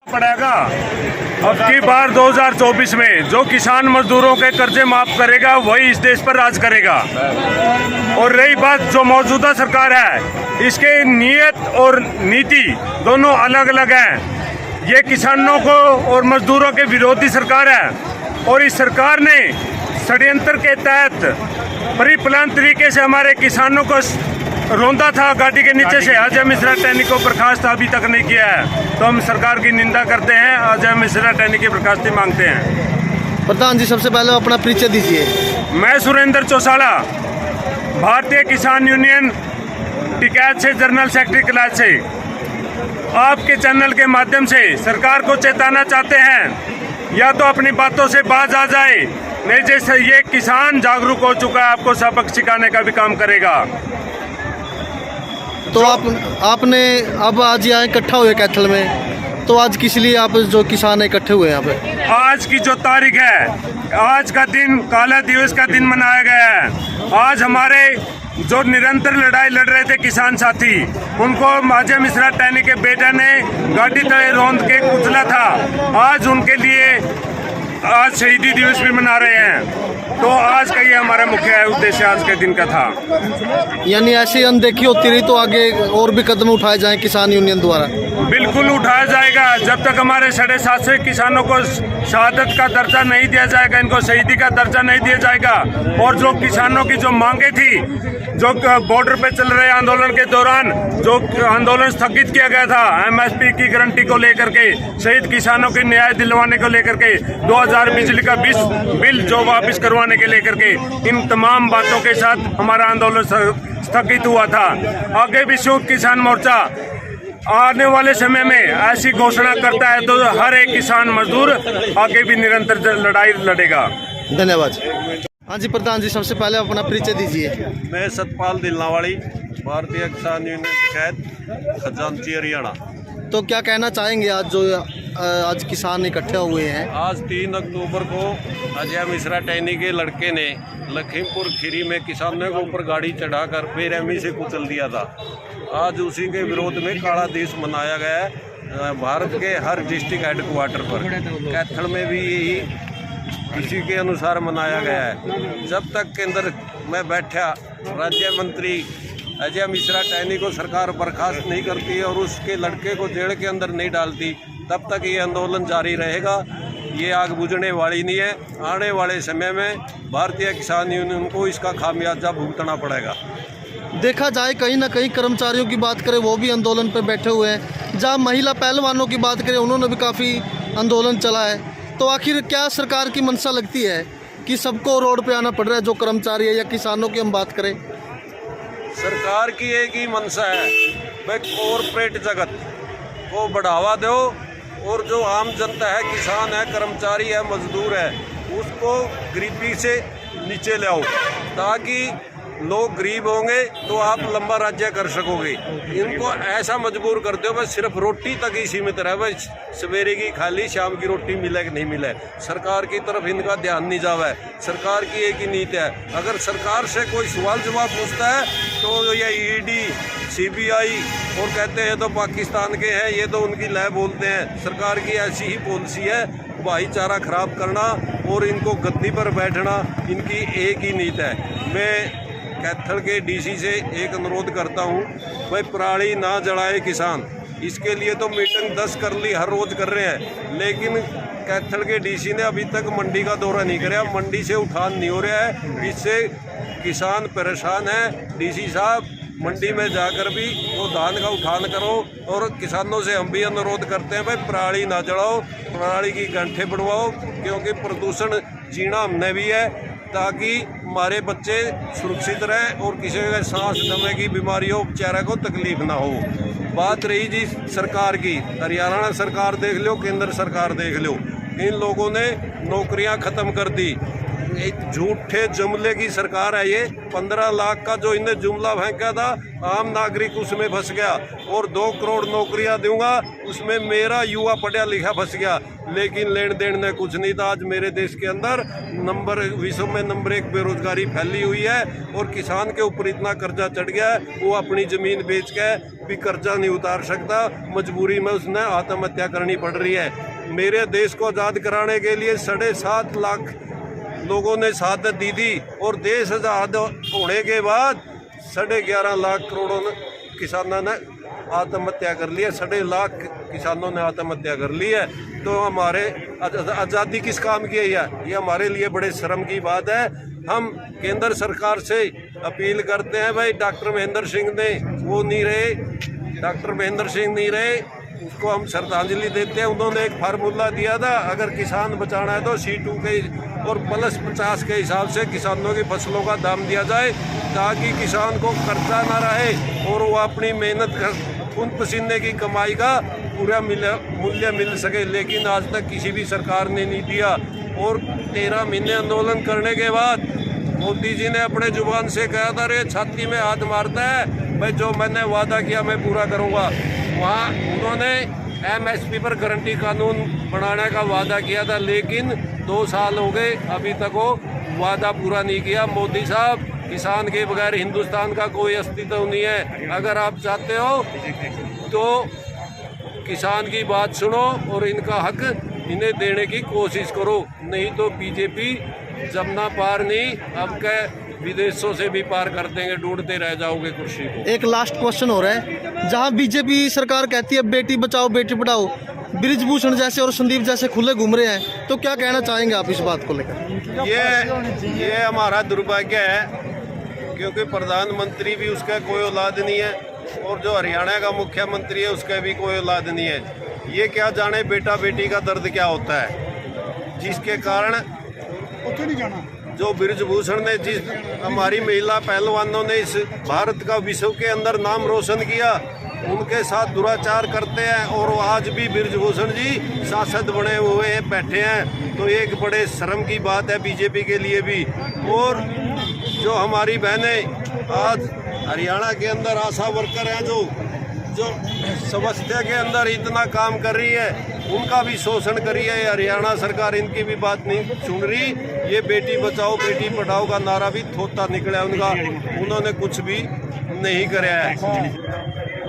पड़ेगा। अब की बार 2024 में जो किसान मजदूरों के कर्जे माफ करेगा वही इस देश पर राज करेगा। और रही बात जो मौजूदा सरकार है, इसके नीयत और नीति दोनों अलग अलग हैं। ये किसानों को और मजदूरों के विरोधी सरकार है और इस सरकार ने षड्यंत्र के तहत प्री प्लान तरीके से हमारे किसानों को रोंदा था गाड़ी के नीचे से। अजय मिश्रा टैनी को बर्खास्त अभी तक नहीं किया है, तो हम सरकार की निंदा करते हैं। अजय मिश्रा टैनी की बर्खास्ती मांगते हैं। प्रधान जी, सबसे पहले अपना परिचय दीजिए। मैं सुरेंद्र चौसाला, भारतीय किसान यूनियन टिकैत से जनरल सेक्रेटरी क्लास से आपके चैनल के माध्यम से सरकार को चेताना चाहते हैं, या तो अपनी बातों से बाज आ जाए, नहीं जैसे ये किसान जागरूक हो चुका है, आपको सबक सिखाने का भी काम करेगा। तो आपने अब आज यहाँ इकट्ठा हुए कैथल में, तो आज किस लिए आप जो किसान इकट्ठे हुए यहाँ पे? आज की जो तारीख है, आज का दिन काला दिवस का दिन मनाया गया है। आज हमारे जो निरंतर लड़ाई लड़ रहे थे किसान साथी, उनको अजय मिश्रा टैनी के बेटे ने गाड़ी तले रौंद के कुचला था। आज उनके लिए आज शहीदी दिवस भी मना रहे हैं। तो आज का ये हमारा मुख्य उद्देश्य आज के दिन का था। यानी ऐसी अनदेखी होती रही तो आगे और भी कदम उठाए जाएं किसान यूनियन द्वारा? बिल्कुल उठाया जाएगा। जब तक हमारे 750 किसानों को शहादत का दर्जा नहीं दिया जाएगा, इनको शहीदी का दर्जा नहीं दिया जाएगा, और जो किसानों की जो मांगे थी, जो बॉर्डर पे चल रहे आंदोलन के दौरान जो आंदोलन स्थगित किया गया था, एमएसपी की गारंटी को लेकर के, शहीद किसानों के न्याय दिलवाने को लेकर के, 2000 बिजली का बिल जो वापस करवाने के लेकर के, इन तमाम बातों के साथ हमारा आंदोलन स्थगित हुआ था। आगे भी संयुक्त किसान मोर्चा आने वाले समय में ऐसी घोषणा करता है तो हर एक किसान मजदूर आगे भी निरंतर लड़ाई लड़ेगा। धन्यवाद। हाँ जी प्रधान जी, सबसे पहले अपना परिचय दीजिए। मैं सतपाल दिलनावाड़ी, भारतीय किसान यूनियन टिकैत खजांची हरियाणा। तो क्या कहना चाहेंगे आज जो आज किसान इकट्ठे हुए हैं? आज 3 अक्टूबर को अजय मिश्रा टैनी के लड़के ने लखीमपुर खीरी में किसानों के ऊपर गाड़ी चढ़ाकर बेरहमी से कुचल दिया था। आज उसी के विरोध में काला दिवस मनाया गया है भारत के हर डिस्ट्रिक्ट हेडक्वार्टर पर। कैथल में भी यही इसी के अनुसार मनाया गया है। जब तक केंद्र में बैठा राज्य मंत्री अजय मिश्रा टैनी को सरकार बर्खास्त नहीं करती और उसके लड़के को जेल के अंदर नहीं डालती, तब तक ये आंदोलन जारी रहेगा। ये आग बुझने वाली नहीं है। आने वाले समय में भारतीय किसान यूनियन को इसका खामियाजा भुगतना पड़ेगा। देखा जाए कहीं ना कहीं कर्मचारियों की बात करें, वो भी आंदोलन पर बैठे हुए हैं। जहाँ महिला पहलवानों की बात करें, उन्होंने भी काफ़ी आंदोलन चला है। तो आखिर क्या सरकार की मंशा लगती है कि सबको रोड पे आना पड़ रहा है, जो कर्मचारी है या किसानों की हम बात करें? सरकार की एक ही मंशा है, भाई कॉरपोरेट जगत को बढ़ावा दो और जो आम जनता है, किसान है, कर्मचारी है, मजदूर है, उसको गरीबी से नीचे ले आओ, ताकि लोग गरीब होंगे तो आप लंबा राज्य कर सकोगे। इनको ऐसा मजबूर करते हो बस सिर्फ रोटी तक ही सीमित रहे, बस सवेरे की खाली शाम की रोटी मिले कि नहीं मिले, सरकार की तरफ इनका ध्यान नहीं जावा है। सरकार की एक ही नीति है, अगर सरकार से कोई सवाल जवाब पूछता है तो ये ईडी, सीबीआई और कहते हैं तो पाकिस्तान के हैं, ये तो उनकी लय बोलते हैं। सरकार की ऐसी ही पॉलिसी है, भाईचारा खराब करना और इनको गद्दी पर बैठना, इनकी एक ही नीति है। मैं कैथल के डीसी से एक अनुरोध करता हूं, भाई पराली ना जलाए किसान। इसके लिए तो मीटिंग 10 कर ली, हर रोज कर रहे हैं, लेकिन कैथल के डीसी ने अभी तक मंडी का दौरा नहीं कराया, मंडी से उठान नहीं हो रहा है, इससे किसान परेशान है। डीसी साहब मंडी में जाकर भी वो धान का उठान करो, और किसानों से हम भी अनुरोध करते हैं, भाई पराली ना जलाओ, पराली की गंठे बढ़वाओ, क्योंकि प्रदूषण जीना हमने भी है, ताकि हमारे बच्चे सुरक्षित रहें और किसी के सांस दमे की बीमारियों बेचारा को तकलीफ ना हो। बात रही जी सरकार की, हरियाणा सरकार देख लो, केंद्र सरकार देख लो, इन लोगों ने नौकरियां ख़त्म कर दी। एक झूठे जुमले की सरकार है ये। 15 लाख का जो इन्हें जुमला फेंका था, आम नागरिक उसमें फंस गया। और 2 करोड़ नौकरियां दूंगा, उसमें मेरा युवा पढ़ा लिखा फंस गया। लेकिन लेन देन ने कुछ नहीं था। आज मेरे देश के अंदर विश्व में नंबर 1 बेरोजगारी फैली हुई है और किसान के ऊपर इतना कर्जा चढ़ गया है, वो अपनी ज़मीन बेच के भी कर्जा नहीं उतार सकता। मजबूरी में उसने आत्महत्या करनी पड़ रही है। मेरे देश को आज़ाद कराने के लिए 7.5 लाख लोगों ने शहादत दी थी और देश आज़ाद होने के बाद 11.5 लाख करोड़ों किसानों ने आत्महत्या कर ली है। 7.5 लाख किसानों ने आत्महत्या कर ली है। तो हमारे आज़ादी किस काम की है? ये हमारे लिए बड़े शर्म की बात है। हम केंद्र सरकार से अपील करते हैं, भाई डॉक्टर महेंद्र सिंह ने वो नहीं रहे, डॉक्टर महेंद्र सिंह नहीं रहे, उसको हम श्रद्धांजलि देते हैं। उन्होंने एक फार्मूला दिया था, अगर किसान बचाना है तो C2 के और +50 के हिसाब से किसानों की फसलों का दाम दिया जाए, ताकि किसान को कर्जा ना रहे और वो अपनी मेहनत खून पसीने की कमाई का पूरा मूल्य मिल सके। लेकिन आज तक किसी भी सरकार ने नहीं दिया। और 13 महीने आंदोलन करने के बाद मोदी जी ने अपने जुबान से कहा था, रे छाती में हाथ मारता है, भाई जो मैंने वादा किया मैं पूरा करूँगा। वहाँ उन्होंने MSP पर गारंटी कानून बनाने का वादा किया था, लेकिन 2 साल हो गए, अभी तक वो वादा पूरा नहीं किया। मोदी साहब, किसान के बगैर हिंदुस्तान का कोई अस्तित्व नहीं है। अगर आप चाहते हो तो किसान की बात सुनो और इनका हक इन्हें देने की कोशिश करो, नहीं तो बीजेपी जमना पार नहीं, अब के विदेशों से भी पार कर देंगे, ढूंढते रह जाओगे कुर्सी को। एक लास्ट क्वेश्चन हो रहा है, जहां बीजेपी सरकार कहती है बेटी बचाओ बेटी पढ़ाओ, बृजभूषण जैसे और संदीप जैसे खुले घूम रहे हैं, तो क्या कहना चाहेंगे आप इस बात को लेकर? ये हमारा दुर्भाग्य है, क्योंकि प्रधानमंत्री भी उसका कोई औलाद नहीं है और जो हरियाणा का मुख्यमंत्री है उसका भी कोई औलाद नहीं है। ये क्या जाने बेटा बेटी का दर्द क्या होता है, जिसके कारण जो बृजभूषण ने, जिस हमारी महिला पहलवानों ने इस भारत का विश्व के अंदर नाम रोशन किया, उनके साथ दुराचार करते हैं और आज भी बृजभूषण जी सांसद बने हुए बैठे हैं। तो एक बड़े शर्म की बात है बीजेपी के लिए भी। और जो हमारी बहनें आज हरियाणा के अंदर आशा वर्कर हैं, जो स्वास्थ्य के अंदर इतना काम कर रही है, उनका भी शोषण करी है हरियाणा सरकार, इनकी भी बात नहीं सुन रही। ये बेटी बचाओ बेटी पढ़ाओ का नारा भी थोता निकला उनका, उन्होंने कुछ भी नहीं कराया है।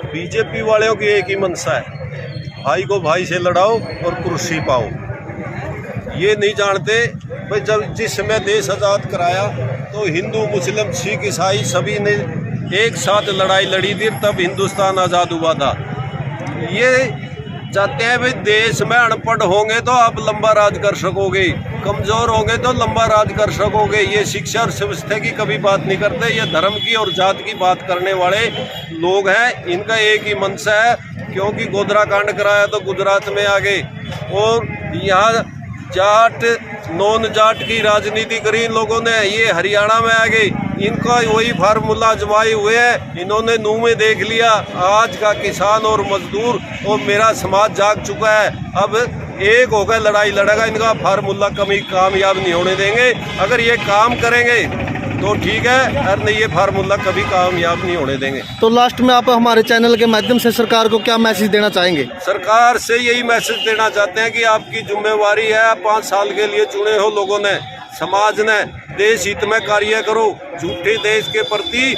बीजेपी वालों की एक ही मंशा है, भाई को भाई से लड़ाओ और कुर्सी पाओ। ये नहीं जानते भाई जब जिस समय देश आज़ाद कराया तो हिंदू मुस्लिम सिख ईसाई सभी ने एक साथ लड़ाई लड़ी थी, तब हिंदुस्तान आज़ाद हुआ था। ये चाहते हैं भाई देश में अनपढ़ होंगे तो आप लंबा राज कर सकोगे, कमज़ोर होंगे तो लंबा राज कर सकोगे। ये शिक्षा और स्वास्थ्य की कभी बात नहीं करते, ये धर्म की और जात की बात करने वाले लोग हैं। इनका एक ही मंशा है, क्योंकि गोधरा कांड कराया तो गुजरात में आ गए और यहाँ जाट नॉन जाट की राजनीति करी इन लोगों ने, ये हरियाणा में आ गए। इनका वही फार्मूला आजमाए हुए है, इन्होंने मुँह में देख लिया। आज का किसान और मजदूर और मेरा समाज जाग चुका है, अब एक होकर लड़ाई लड़ेगा। इनका फार्मूला कभी कामयाब नहीं होने देंगे। अगर ये काम करेंगे तो ठीक है, और नहीं ये फार्मूला कभी कामयाब नहीं होने देंगे। तो लास्ट में आप हमारे चैनल के माध्यम से सरकार को क्या मैसेज देना चाहेंगे? सरकार से यही मैसेज देना चाहते हैं कि आपकी जिम्मेवारी है, 5 साल के लिए चुने हो लोगों ने, समाज ने, देश हित में कार्य करो, झूठे देश के प्रति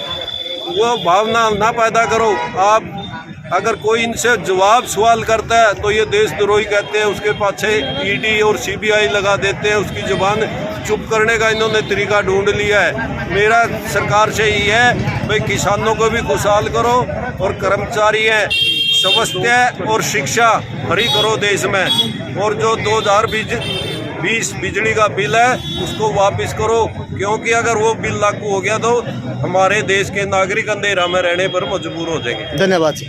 वो भावना ना पैदा करो। आप अगर कोई इनसे जवाब सवाल करता है तो ये देशद्रोही कहते हैं, उसके पाछे ED और CBI लगा देते हैं, उसकी जुबान चुप करने का इन्होंने तरीका ढूंढ लिया है। मेरा सरकार से यही है भाई किसानों को भी खुशहाल करो और कर्मचारी हैं स्वास्थ्य और शिक्षा फ्री करो देश में। और जो 2020 बिजली का बिल है उसको वापस करो, क्योंकि अगर वो बिल लागू हो गया तो हमारे देश के नागरिक अंधेरा में रहने पर मजबूर हो जाएंगे। धन्यवाद।